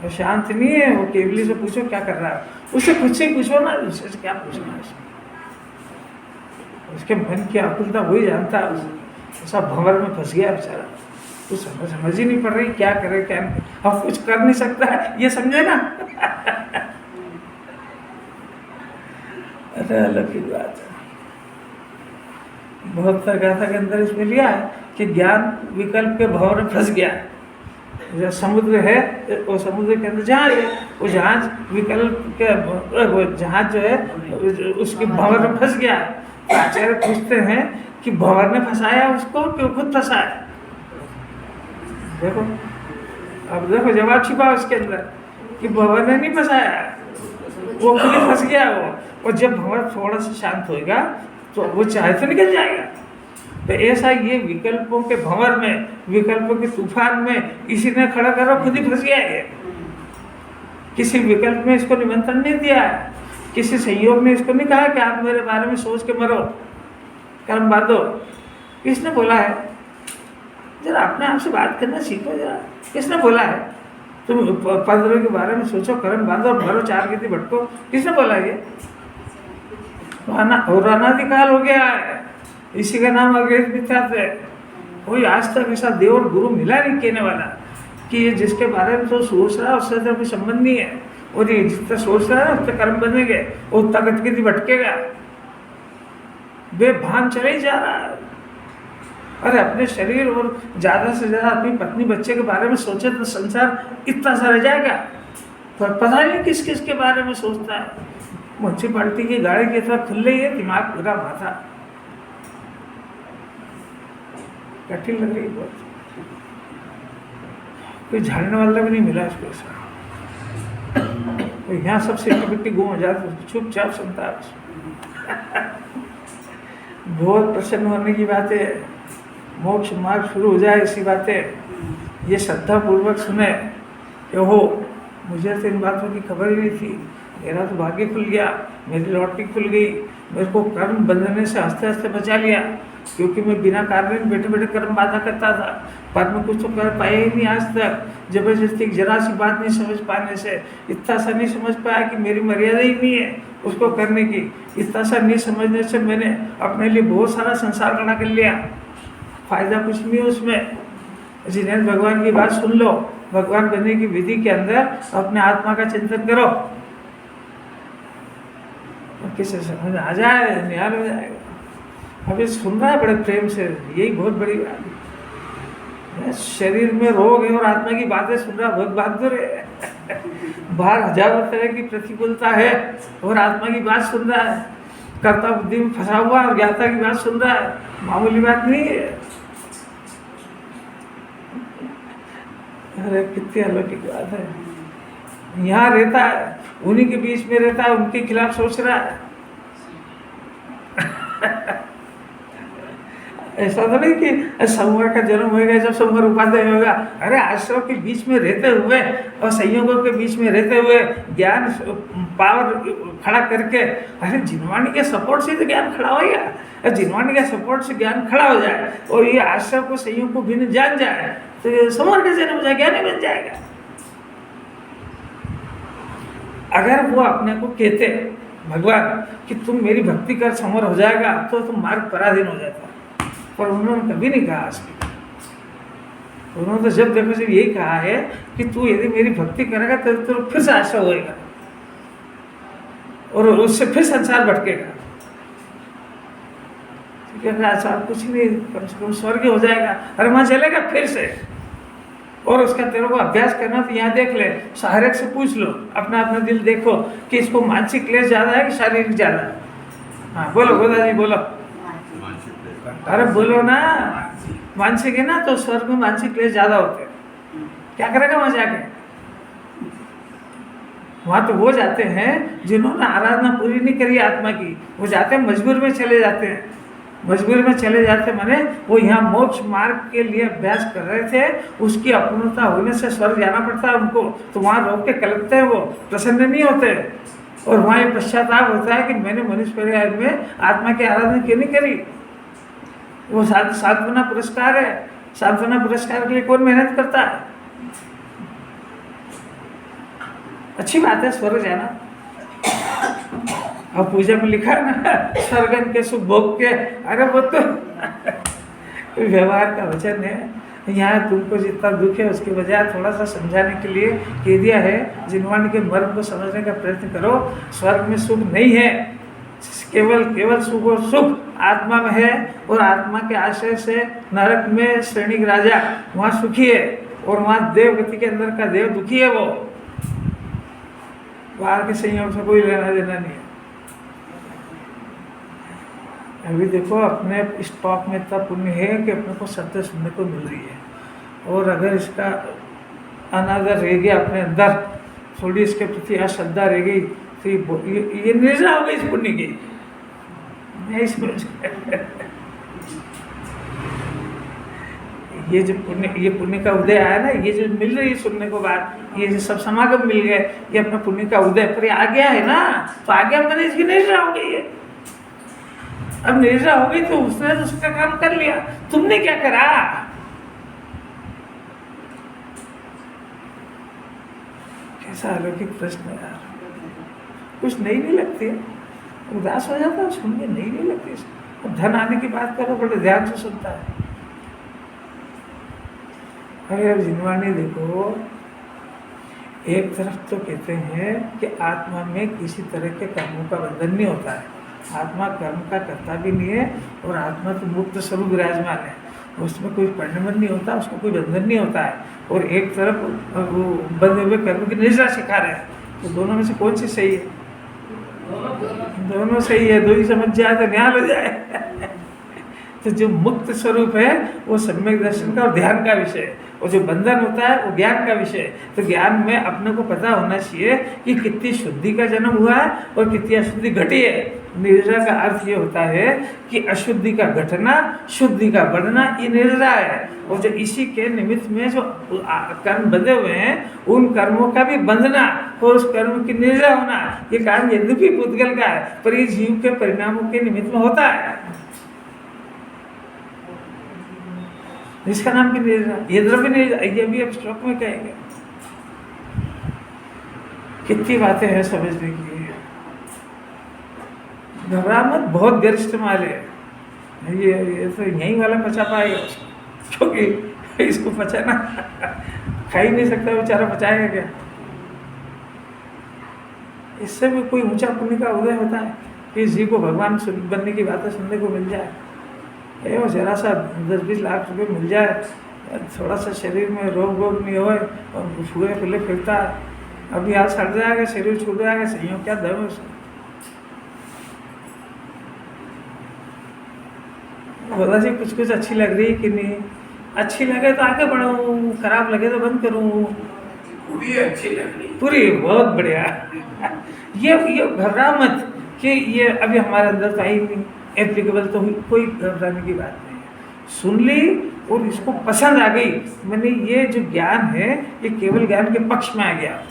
वो शांत नहीं है। वो केवली से पूछो क्या कर रहा है, उससे खुद से पूछो ना, दूसरे से क्या पूछना है? उसके मन की आकुलता वही जानता है। ऐसा भंवर में फंस गया बेचारा, कुछ समझ ही नहीं पड़ रही क्या करे क्या नहीं, अब कुछ कर नहीं सकता है, ये समझे ना। अरे अलग ही बात है। बहुत गाथा के अंदर इसमें लिया है कि ज्ञान विकल्प के भंवर में फंस गया। जो समुद्र है वो समुद्र के अंदर जहाज है, वो जहाज विकल्प के वो जहाज जो है उसके भंवर में फंस गया। तो आचार्य पूछते हैं कि भंवर ने फंसाया उसको कि खुद फंसाया? देखो अब देखो जवाब छिपा उसके अंदर कि भंवर ने नहीं फंसाया, वो खुद ही फंस गया वो। और जब भंवर थोड़ा सा शांत होएगा तो वो चाहे तो निकल जाएगा। तो ऐसा ये विकल्पों के भंवर में, विकल्पों के तूफान में किसी ने खड़ा करो खुद ही फंस गया है। किसी विकल्प में इसको निमंत्रण नहीं दिया है, किसी संयोग ने इसको नहीं कहा कि आप मेरे बारे में सोच के मरो, कर्म बांधो। किसने बोला है? जरा अपने आप से बात करना सीखो जरा। किसने बोला है तुम पंद्रह के बारे में सोचो, कर्म बांधो, मरो, 4 गति भटको? किसने बोला ये? अनादिकाल हो गया है, इसी का नाम अग्रेस मिथ्यात्व है। कोई आज तक ऐसा देव और गुरु मिला नहीं कहने वाला कि ये जिसके बारे में तो सोच रहा है उससे तो कोई संबंध नहीं है। और ये जितना सोच रहा है ना उतना कर्म बनेंगे, वो उतना गतिविधि भटकेगा, बेभान चले ही जा रहा है। अरे अपने शरीर और ज़्यादा से ज़्यादा अपनी पत्नी बच्चे के बारे में सोचे तो संसार इतना सा रह जाएगा। पर पता नहीं किस किस के बारे में सोचता है। म्यूनसिपालिटी की गाड़ी की तरह खुल रही है, दिमाग पूरा माथा कठिन लग रही बहुत। कोई झाड़ने वाला भी नहीं मिला इसको ऐसा। तो यहाँ सब सिटी पिट्टी गुम हो जाती, चुपचाप सुनता है। बहुत प्रसन्न होने की बात है, मोक्ष मार्ग शुरू हो जाए ऐसी बातें ये श्रद्धा पूर्वक सुने कि हो मुझे तो इन बातों की खबर ही नहीं थी, मेरा तो भाग्य खुल गया, मेरी लॉटरी खुल गई, मेरे को कर्म बंधने से हंसते हंसते बचा लिया, क्योंकि मैं बिना कारण बैठे बैठे कर्म बाधा करता था, पर मैं कुछ तो कर पाया ही नहीं आज तक। जबरदस्ती जरा सी बात नहीं समझ पाने से, इतना सा नहीं समझ पाया कि मेरी मर्यादा ही नहीं है उसको करने की, इतना सा नहीं समझने से मैंने अपने लिए बहुत सारा संसार खड़ा कर लिया, फायदा कुछ नहीं है उसमें। जिन्हें भगवान की बात सुन लो, भगवान बनने की विधि के अंदर अपने आत्मा का चिंतन करो, किसे समझ आ जाए निहाल हो जाएगा। अभी सुन रहा है बड़े प्रेम से, यही बहुत बड़ी बात है। शरीर में रोग है और आत्मा की बातें सुन रहा, बहुत बहादुर है। बाहर हजारों तरह की प्रतिकूलता है और आत्मा की बात सुन रहा है, कर्ता बुद्धि में फंसा हुआ और ज्ञाता की बात सुन रहा है, मामूली बात नहीं है। अरे कितनी अलौकिक बात है। यहाँ रहता है, उन्हीं के बीच में रहता है, उनके खिलाफ सोच रहा है। ऐसा तो नहीं कि समूह का जन्म होगा जब समूह उपाध्याय होगा। अरे आश्रम के बीच में रहते हुए और संयोगों के बीच में रहते हुए ज्ञान पावर खड़ा करके, अरे जिनवाणी के सपोर्ट से तो ज्ञान खड़ा होगा, जिनवाणी के सपोर्ट से ज्ञान खड़ा हो जाए और ये आश्रम को संयोग को भिन्न जान जाए तो ये समूह का जन्म हो जाए, ज्ञान ही बन जाएगा। अगर वो अपने को कहते भगवान कि तुम मेरी भक्ति कर समर हो जाएगा तो तुम मार्ग पराधीन हो जाता, पर उन्होंने कभी नहीं कहा आज तक। उन्होंने तो जब देखो जब यही कहा है कि तू यदि मेरी भक्ति करेगा तो फिर से आशा होएगा और उससे फिर संसार भटकेगा। अच्छा कुछ नहीं, कम से कम स्वर्ग हो जाएगा। अरे वहाँ चलेगा फिर से, और उसका तेरे को अभ्यास करना तो यहाँ देख ले, हर एक से पूछ लो, अपना अपना दिल देखो कि इसको मानसिक क्लेश ज़्यादा है कि शारीरिक ज़्यादा है। हाँ बोलो गोदा जी बोलो। अरे बोलो ना, मानसिक है ना तो स्वर्ग में मानसिक क्लेश ज़्यादा होते हैं। क्या करेगा वहाँ जाके? वहाँ तो वो जाते हैं जिन्होंने आराधना पूरी नहीं करी आत्मा की, वो जाते हैं मजबूर में चले जाते हैं। मजबूरी में चले जाते माने वो यहाँ मोक्ष मार्ग के लिए अभ्यास कर रहे थे, उसकी अपूर्णता होने से स्वर्ग जाना पड़ता है उनको, तो वहाँ रोक के कलपते हैं, वो प्रसन्न नहीं होते। और वहाँ ये पश्चाताप होता है कि मैंने मनुष्य पर्याय में आत्मा की आराधना क्यों नहीं करी। वो साधना पुरस्कार है, साधना पुरस्कार के लिए कौन मेहनत करता है? अच्छी बात है स्वर्ग जाना, और पूजा में लिखा है ना स्वर्गन के सुख भोग के, अरे वो तो व्यवहार का वचन है। यहाँ तुमको जितना दुख है उसके बजाय थोड़ा सा समझाने के लिए कह दिया है, जिनवाणी के मर्म को समझने का प्रयत्न करो। स्वर्ग में सुख नहीं है, केवल सुख और सुख आत्मा में है, और आत्मा के आश्रय से नरक में श्रेणिक राजा वहाँ सुखी है, और वहाँ देवगति के अंदर का देव दुखी है। वो बाहर के संयोग से कोई लेना देना नहीं है। अभी देखो अपने स्टॉक में इतना पुण्य है कि अपने को सत्य सुनने को मिल रही है, और अगर इसका अनादर रह गया अपने अंदर, थोड़ी इसके प्रति अश्रद्धा रह गई तो ये निर्जा हो गई इस पुण्य की। ये जो पुण्य का उदय आया ना, ये जो मिल रही है सुनने को बात, ये जो सब समागम मिल गए, ये अपने पुण्य का उदय पर आ गया है ना, तो आ गया मैंने इसकी निर्जा हो गई है। अब निर्जा हो गई तो उसने तो उसका काम कर लिया, तुमने क्या करा? कैसा अलौकिक प्रश्न है यार। कुछ नहीं लगती है, उदास हो जाता है सुन के, नहीं लगती। अब धन आने की बात करो, बड़े ध्यान से सुनता है। अरे अब जिनवाणी देखो, एक तरफ तो कहते हैं कि आत्मा में किसी तरह के कर्मों का बंधन नहीं होता है, आत्मा कर्म का करता भी नहीं है, और आत्मा तो मुक्त स्वरूप विराजमान है, उसमें कोई परिणमन नहीं होता, उसको कोई बंधन नहीं होता है। और एक तरफ वो बंधे हुए कर्म की निजरा सिखा रहे हैं, तो दोनों में से कौन सी सही है? दोनों सही है, दो ही समझ जाए तो न्याय हो जाए। तो जो मुक्त स्वरूप है वो सम्यक दर्शन का और ध्यान का विषय है, और जो बंधन होता है वो ज्ञान का विषय है। तो ज्ञान में अपने को पता होना चाहिए कि कितनी शुद्धि का जन्म हुआ है और कितनी अशुद्धि घटी है। निर्जरा का अर्थ ये होता है कि अशुद्धि का घटना, शुद्धि का बढ़ना, ये निर्जरा है। और जो इसी के निमित्त में जो कर्म बंधे हुए हैं, उन कर्मों का भी बंधना और उस कर्म की निर्जरा होना, ये काम यद्यपि पुद्गल का है, पर ये जीव के परिणामों के निमित्त में होता है, इसका नाम भी निर्जरा। ये द्रव्य निर्जरा, ये भी अब श्लोक में कहेंगे। कितनी बातें हैं समझने की। घबरा मत, बहुत गरिष्ठ माल है ये तो यहीं वाला पचा पाएगा उसको, क्योंकि इसको पचाना खा ही नहीं सकता बेचारा, पचाएगा क्या? इससे भी कोई ऊंचा पुण्य का उदय होता है कि जीव को भगवान बनने की बातें सुनने को मिल जाए, वो जरा सा 10-20 लाख रुपए मिल जाए, थोड़ा सा शरीर में रोग वोग नहीं होए और फूले फूले फिरता है, अभी हाथ सड़ जाएगा, शरीर छूट जाएगा, सही हो क्या दम उसको? बोला जी कुछ कुछ अच्छी लग रही कि नहीं, अच्छी लगे तो आगे बढ़ूँ, खराब लगे तो बंद करूँ। पूरी अच्छी लग रही, पूरी बहुत बढ़िया। ये घबरा मत कि ये अभी हमारे अंदर तो आई नहीं, एप्लीकेबल तो हुई, कोई घबराने की बात नहीं है। सुन ली और इसको पसंद आ गई, मैंने ये जो ज्ञान है ये केवल ज्ञान के पक्ष में आ गया।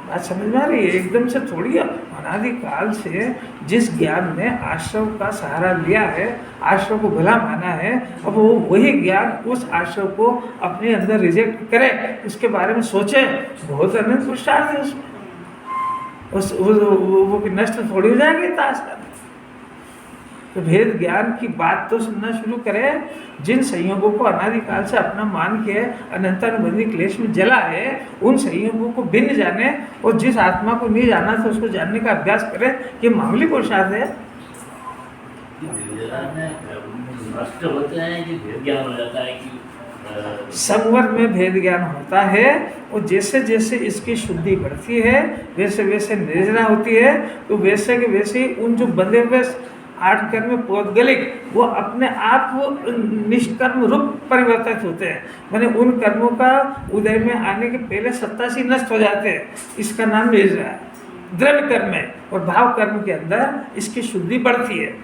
बात समझ में आ रही है? एकदम से थोड़ी, अनादिकाल से जिस ज्ञान ने आश्रव का सहारा लिया है, आश्रव को भला माना है, अब वो वही ज्ञान उस आश्रव को अपने अंदर रिजेक्ट करे, उसके बारे में सोचे, बहुत अनंत पुरुषार्थ है उसमें। वो नष्ट थोड़ी हो जाएगी ताश का। तो भेद ज्ञान की बात तो सुनना शुरू करें, जिन संयोगों को अनादिकाल से अपना मान के अनंतानुबंधी क्लेश में जला है, उन संयोगों को भिन्न जाने, और जिस आत्मा को नहीं जाना था उसको जानने का अभ्यास करें। ये मामूली पुरुषार्थ है। नष्ट होते हैं कि भेद ज्ञान हो जाता है कि संवर में भेद ज्ञान होता है, और जैसे जैसे इसकी शुद्धि बढ़ती है वैसे वैसे निर्जरा होती है, तो वैसे के वैसे उन जो बंधे हुए 8 कर्म पौद्गलिक वो अपने आप वो निष्कर्म रूप परिवर्तित होते हैं, माने उन कर्मों का उदय में आने के पहले सत्ता से नष्ट हो जाते हैं। इसका नाम निर्जरा है। द्रव्य कर्म है और भाव कर्म के अंदर इसकी शुद्धि बढ़ती है।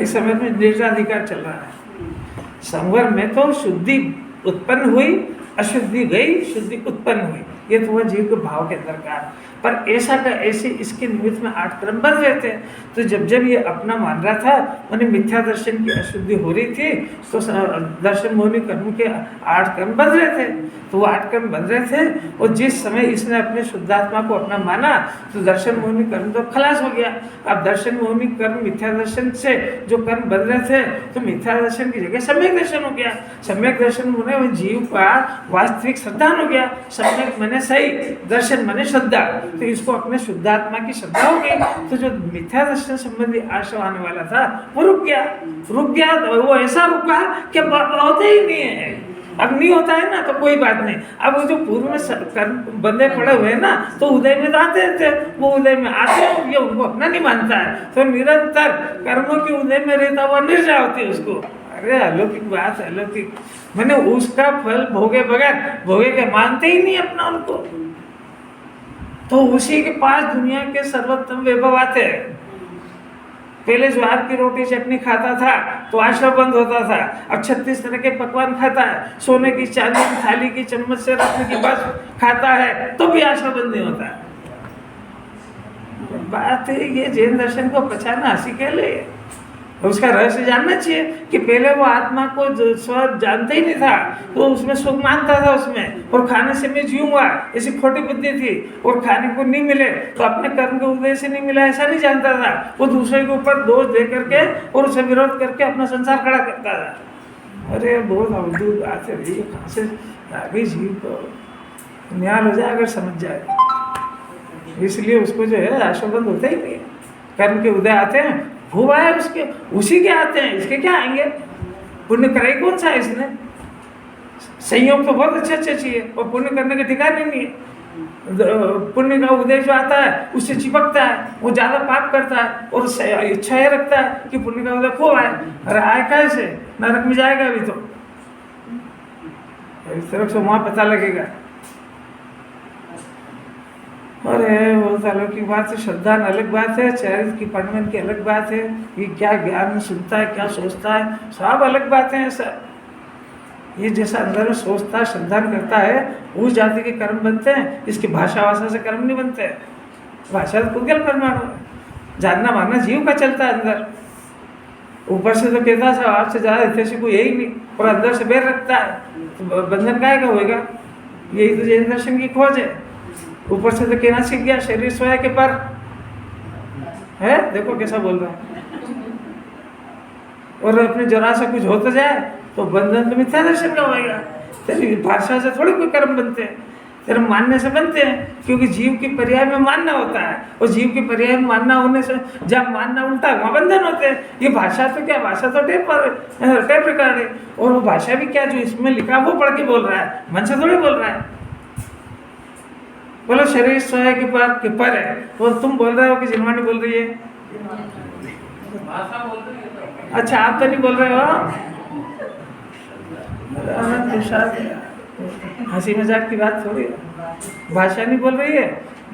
इस समय में निर्जरा अधिकार चल रहा है। संवर में तो शुद्धि उत्पन्न हुई, अशुद्धि गई, शुद्धि उत्पन्न हुई, ये तो वह जीव के भाव के अंदर का है। पर ऐसा का ऐसे इसके निमित्त में 8 कर्म बन रहे थे। तो जब जब ये अपना मान रहा था, मैंने मिथ्या दर्शन की अशुद्धि हो रही थी, तो दर्शन मोहिनी कर्म के 8 कर्म बन रहे थे। तो वो 8 कर्म बन रहे थे, और जिस समय इसने अपने शुद्धात्मा को अपना माना तो दर्शन मोहिनी कर्म तो खलास हो गया। अब दर्शन मोहिनी कर्म मिथ्या दर्शन से जो कर्म बन रहे थे, तो मिथ्या दर्शन की जगह सम्यक दर्शन हो गया। सम्यक दर्शन होने में जीव का वास्तविक श्रद्धा हो गया। सम्यक माने सही, दर्शन माने श्रद्धा, तो इसको अपने शुद्धात्मा की श्रद्धा हो गई। तो जो मिथ्या दर्शन संबंधी आश्रय आने वाला था वो रुक गया। वो ऐसा रुका कि होता ही नहीं है। अब नहीं होता है ना तो कोई बात नहीं। अब वो जो पूर्व में बंदे पड़े हुए हैं ना, तो उदय में तो आते थे, वो उदय में आते हैं, ये उनको अपना नहीं मानता है, तो निरंतर कर्मों के उदय में रहता हुआ निर्जरा होती है उसको। अरे अलौकिक बात है, अलौकिक मैंने उसका फल भोगे बगैर भोगे के मानते ही नहीं अपना उनको। तो उसी के पास दुनिया के सर्वोत्तम वैभव आते हैं। पहले ज्वार की रोटी चटनी खाता था तो आश्रय बंद होता था, अब 36 तरह के पकवान खाता है, सोने की चांदी की थाली की चम्मच से रत्न की बस खाता है तो भी आश्रय बंद नहीं होता है। बात है ये जैन दर्शन को पहचानना हंसी के लिए, उसका रहस्य जानना चाहिए कि पहले वो आत्मा को स्व जानता ही नहीं था, तो उसमें सुख मानता था उसमें, और खाने से मैं जीऊंगा ऐसी खोटी बुद्धि थी, और खाने को नहीं मिले तो अपने कर्म के उदय से नहीं मिला ऐसा नहीं जानता था। वो दूसरे के ऊपर दोष दे करके और उसे विरोध करके अपना संसार खड़ा करता था। अरे बहुत अवधूत बात है, कहाँ से आगे जीव को न्याय हो जाए अगर समझ जाए। इसलिए उसको जो है आशोबंद होता ही नहीं है। कर्म के उदय आते हैं, भूव आए उसके, उसी के आते हैं, इसके क्या आएंगे? पुण्य करे कौन सा है इसने? संयोग तो बहुत अच्छे अच्छे चाहिए और पुण्य करने के ठिकाने नहीं है। पुण्य का उदय जो आता है उससे चिपकता है, वो ज़्यादा पाप करता है और इच्छा ये रखता है कि पुण्य का उदय खूब आए। अरे आए कैसे? नरक में जाएगा अभी तो, इस तरह से वहाँ पता लगेगा। अरे वो तो अलौकिक बात है, श्रद्धा अलग बात है, चरित्र की पंडवन की अलग बात है, ये क्या ज्ञान में सुनता है, क्या सोचता है, सब अलग बातें हैं सर। ये जैसा अंदर में सोचता है, श्रद्धा करता है, उस जाति के कर्म बनते हैं, इसकी भाषा वाषा से कर्म नहीं बनते। भाषा तो पुद्गल परमाणु है, जानना मानना जीव का चलता है अंदर। ऊपर से तो कहता है आपसे ज़्यादा हितैषी कोई यही नहीं, और अंदर से बैर रखता है, तो बंधन काहे का होएगा? यही तो जैन दर्शन की खोज है। ऊपर से तो कहना सीख गया शरीर स्वयं के पर है, देखो कैसा बोल रहा है। और अपने जरा सा कुछ हो तो जाए तो बंधन तो मिथ्या दर्शन का होएगा। तेरी भाषा से थोड़ी कोई कर्म बनते हैं, तेरे मानने से बनते हैं, क्योंकि जीव की पर्याय में मानना होता है, और जीव की पर्याय में मानना होने से जब मानना उल्टा वहाँ बंधन होते हैं। ये भाषा तो क्या, भाषा तो टेप रिकॉर्ड है, और वो भाषा भी क्या जो इसमें लिखा वो पढ़ के बोल रहा है, मन से थोड़ी बोल रहा है। बोलो शरीर स्वयं के पर है, तो तुम बोल रहे हो कि जिनवानी बोल रही है? अच्छा आप तो नहीं बोल रहे हो? हंसी मजाक की बात थोड़ी है। भाषा नहीं बोल रही है,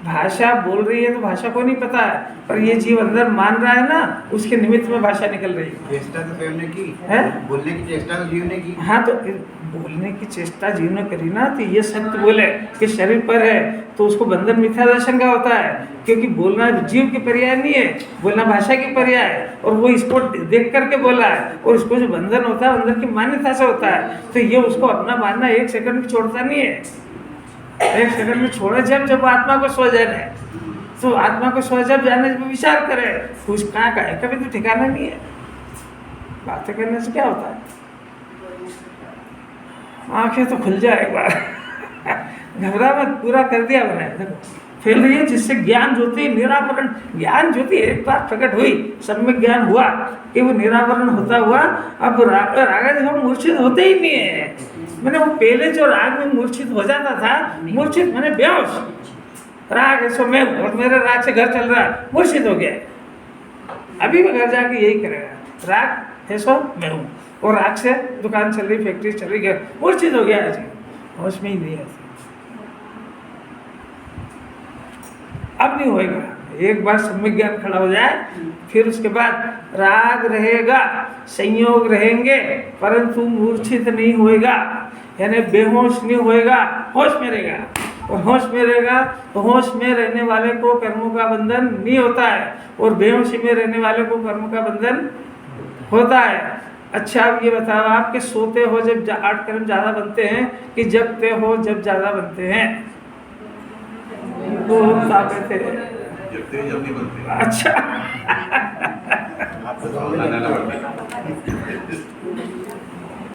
भाषा बोल रही है तो भाषा को नहीं पता है, पर ये जीव अंदर मान रहा है ना, उसके निमित्त में भाषा निकल रही है। चेष्टा तो स्वयं ने की है, बोलने की चेष्टा तो जीव ने की। हाँ तो बोलने की चेष्टा जीव ने करी ना, तो ये सत्य बोले कि शरीर पर है तो उसको बंधन मिथ्या दर्शन का होता है, क्योंकि बोलना जीव की पर्याय नहीं है, बोलना भाषा की पर्याय है, और वो इसको देख करके बोला है, और इसको जो बंधन होता है अंदर की मान्यता से होता है। तो ये उसको अपना मानना एक सेकंड में छोड़ता नहीं है, एक सेकंड में छोड़ा जब आत्मा को स्वजन है, तो आत्मा को स्वजन जानने पर विचार करे, कुछ कहाँ का है, कभी तो ठिकाना नहीं है। बातें करने से क्या होता है? आंखें तो खुल जाए एक बार। घबरा मत, पूरा कर दिया मैंने। देखो फैल रही है, जिससे ज्ञान ज्योति निरावरण, ज्ञान ज्योति एक बार प्रकट हुई, सब में ज्ञान हुआ कि वो निरावरण होता हुआ अब राग हम मूर्छित होते ही नहीं है। मैंने वो पहले जो राग में मूर्छित हो जाता था, मूर्छित मैंने बेहोश, राग ऐसा मैं और मेरे राग से घर चल रहा है, मूर्छित हो गया। अभी मैं घर जाके यही करेगा, राग ऐसा मैं हूँ, और राग से दुकान चल रही, फैक्ट्री चल रही, मूर्छित हो गया है, होश में ही नहीं है। अब नहीं होएगा, एक बार सम्यक ज्ञान खड़ा हो जाए, फिर उसके बाद राग रहेगा, संयोग रहेंगे, परंतु मूर्छित नहीं होएगा, यानी बेहोश नहीं होएगा, होश में रहेगा। और होश में रहेगा तो होश में रहने वाले को कर्मों का बंधन नहीं होता है, और बेहोशी में रहने वाले को कर्मों का बंधन होता है। अच्छा अब ये बताओ, आपके सोते हो जब 8 कर्म ज़्यादा बनते हैं कि जगते हो जब ज़्यादा बनते हैं? तो कहते हैं जगते जब नहीं बनते। अच्छा आपको